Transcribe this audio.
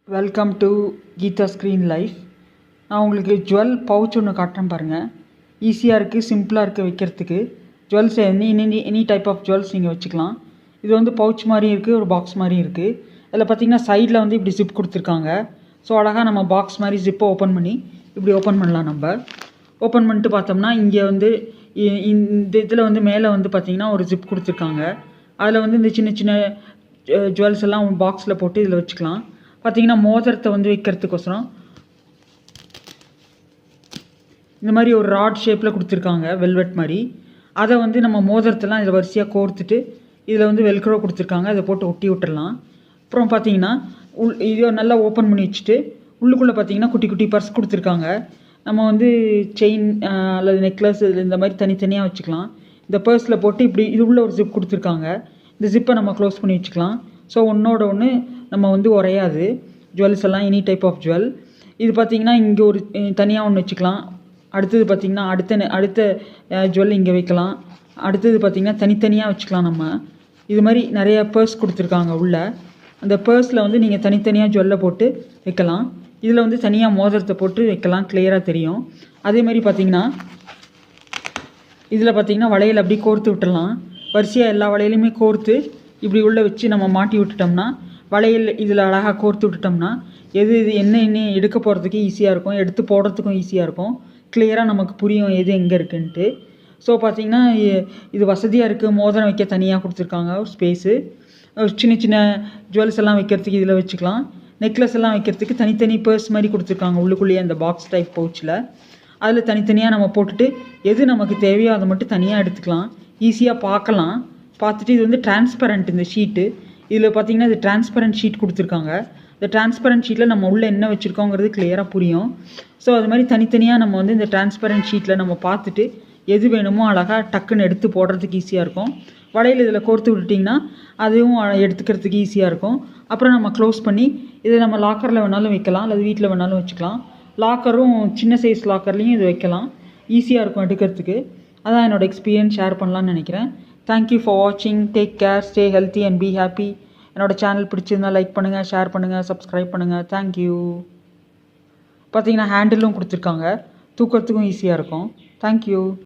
Welcome to Geetha screen life. நான் உங்களுக்கு jewel pouch ஒன்று காட்டுறேன் பாருங்கள். ஈஸியாக இருக்குது, சிம்பிளாக இருக்குது வைக்கிறதுக்கு. Jewels any type of jewels நீங்கள் வச்சுக்கலாம். இது வந்து பவுச் மாதிரி இருக்குது, ஒரு பாக்ஸ் மாதிரி இருக்குது. அதில் பார்த்தீங்கன்னா சைடில் வந்து இப்படி ஜிப் கொடுத்துருக்காங்க. ஸோ அழகாக நம்ம பாக்ஸ் மாதிரி ஜிப்பை ஓப்பன் பண்ணி இப்படி ஓப்பன் பண்ணலாம். நம்ம ஓப்பன் பண்ணிட்டு பார்த்தோம்னா இங்கே வந்து இந்த இதில் வந்து மேலே வந்து பார்த்திங்கன்னா ஒரு ஜிப் கொடுத்துருக்காங்க. அதில் வந்து இந்த சின்ன சின்ன ஜுவல்ஸ் எல்லாம் பாக்ஸில் போட்டு இதில் வச்சுக்கலாம். பார்த்திங்கன்னா மோதிரத்தை வந்து வைக்கிறதுக்கோசரம் இந்த மாதிரி ஒரு ராட் ஷேப்பில் கொடுத்துருக்காங்க, வெல்வெட் மாதிரி. அதை வந்து நம்ம மோதிரத்தெல்லாம் இதில் வரிசையாக கோர்த்துட்டு இதில் வந்து வெல்க்ரோ கொடுத்துருக்காங்க, அதை போட்டு ஒட்டி விட்டுடலாம். அப்புறம் பார்த்திங்கன்னா இதை நல்லா ஓப்பன் பண்ணி வச்சுட்டு உள்ளுக்குள்ளே பார்த்திங்கன்னா குட்டி குட்டி பர்ஸ் கொடுத்துருக்காங்க. நம்ம வந்து செயின் அல்லது நெக்லஸ் இந்த மாதிரி தனித்தனியாக வச்சுக்கலாம். இந்த பர்ஸில் போட்டு இப்படி இது உள்ள ஒரு ஜிப் கொடுத்துருக்காங்க. இந்த ஜிப்பை நம்ம க்ளோஸ் பண்ணி வச்சுக்கலாம். ஸோ ஒன்றோட ஒன்று நம்ம வந்து உரையாது. ஜுவல்ஸ் எல்லாம் எனி டைப் ஆஃப் ஜுவல். இது பார்த்திங்கன்னா இங்கே ஒரு தனியாக ஒன்று வச்சுக்கலாம். அடுத்தது பார்த்திங்கன்னா அடுத்த ஜுவல் இங்கே வைக்கலாம். அடுத்தது பார்த்திங்கன்னா தனித்தனியாக வச்சுக்கலாம். நம்ம இது மாதிரி நிறைய பர்ஸ் கொடுத்துருக்காங்க உள்ள. அந்த பர்ஸில் வந்து நீங்கள் தனித்தனியாக ஜுவல்லை போட்டு வைக்கலாம். இதில் வந்து தனியாக மோதிரத்தை போட்டு வைக்கலாம், கிளியராக தெரியும். அதே மாதிரி பார்த்திங்கன்னா இதில் பார்த்திங்கன்னா வளையல் அப்படி கோர்த்து விட்டுடலாம். வரிசையாக எல்லா வளையலையுமே கோர்த்து இப்படி உள்ளே வச்சு நம்ம மாட்டி விட்டுட்டோம்னா, வளையல் இதில் அழகாக கோர்த்து விட்டுட்டோம்னா எது என்ன எடுக்க போகிறதுக்கு ஈஸியாக இருக்கும், எடுத்து போடுறதுக்கும் ஈஸியாக இருக்கும். கிளியராக நமக்கு புரியும் எது எங்கே இருக்குன்ட்டு. ஸோ பார்த்திங்கன்னா இது வசதியாக இருக்குது. மோதிரம் வைக்க தனியாக கொடுத்துருக்காங்க ஒரு ஸ்பேஸு. சின்ன சின்ன ஜுவல்ஸ் எல்லாம் வைக்கிறதுக்கு இதில் வச்சுக்கலாம். நெக்லஸ் எல்லாம் வைக்கிறதுக்கு தனித்தனி பர்ஸ் மாதிரி கொடுத்துருக்காங்க உள்ளுக்குள்ளேயே, அந்த பாக்ஸ் டைப் பவுச்சில். அதில் தனித்தனியாக நம்ம போட்டுட்டு எது நமக்கு தேவையோ அதை மட்டும் தனியாக எடுத்துக்கலாம். ஈஸியாக பார்க்கலாம். பார்த்துட்டு இது வந்து டிரான்ஸ்பரண்ட் இந்த ஷீட்டு. இதில் பார்த்திங்கன்னா இது டிரான்ஸ்பரண்ட் ஷீட் கொடுத்துருக்காங்க. இந்த டிரான்ஸ்பரண்ட் ஷீட்டில் நம்ம உள்ளே என்ன வச்சுருக்கோங்கிறது கிளியராக புரியும். ஸோ அது மாதிரி தனித்தனியாக நம்ம வந்து இந்த டிரான்ஸ்பரண்ட் ஷீட்டில் நம்ம பார்த்துட்டு எது வேணுமோ அழகாக டக்குன்னு எடுத்து போடுறதுக்கு ஈஸியாக இருக்கும். வளையல் இதில் கோர்த்து விட்டுட்டிங்கன்னா அதுவும் எடுத்துக்கிறதுக்கு ஈஸியாக இருக்கும். அப்புறம் நம்ம க்ளோஸ் பண்ணி இதை நம்ம லாக்கரில் வேணாலும் வைக்கலாம், அல்லது வீட்டில் வேணாலும் வச்சுக்கலாம். லாக்கரும் சின்ன சைஸ் லாக்கர்லேயும் இது வைக்கலாம். ஈஸியாக இருக்கும் எடுக்கிறதுக்கு. அதான் என்னோடய எக்ஸ்பீரியன்ஸ் ஷேர் பண்ணலான்னு நினைக்கிறேன். தேங்க்யூ ஃபார் வாட்சிங். Take care, stay healthy and be happy. என்னோடய சேனல் பிடிச்சிருந்தால் லைக் பண்ணுங்கள், ஷேர் பண்ணுங்கள், சப்ஸ்கிரைப் பண்ணுங்கள். தேங்க்யூ. பார்த்திங்கன்னா ஹேண்டிலும் கொடுத்துருக்காங்க, தூக்கிறதுக்கும் ஈஸியாக இருக்கும். தேங்க்யூ.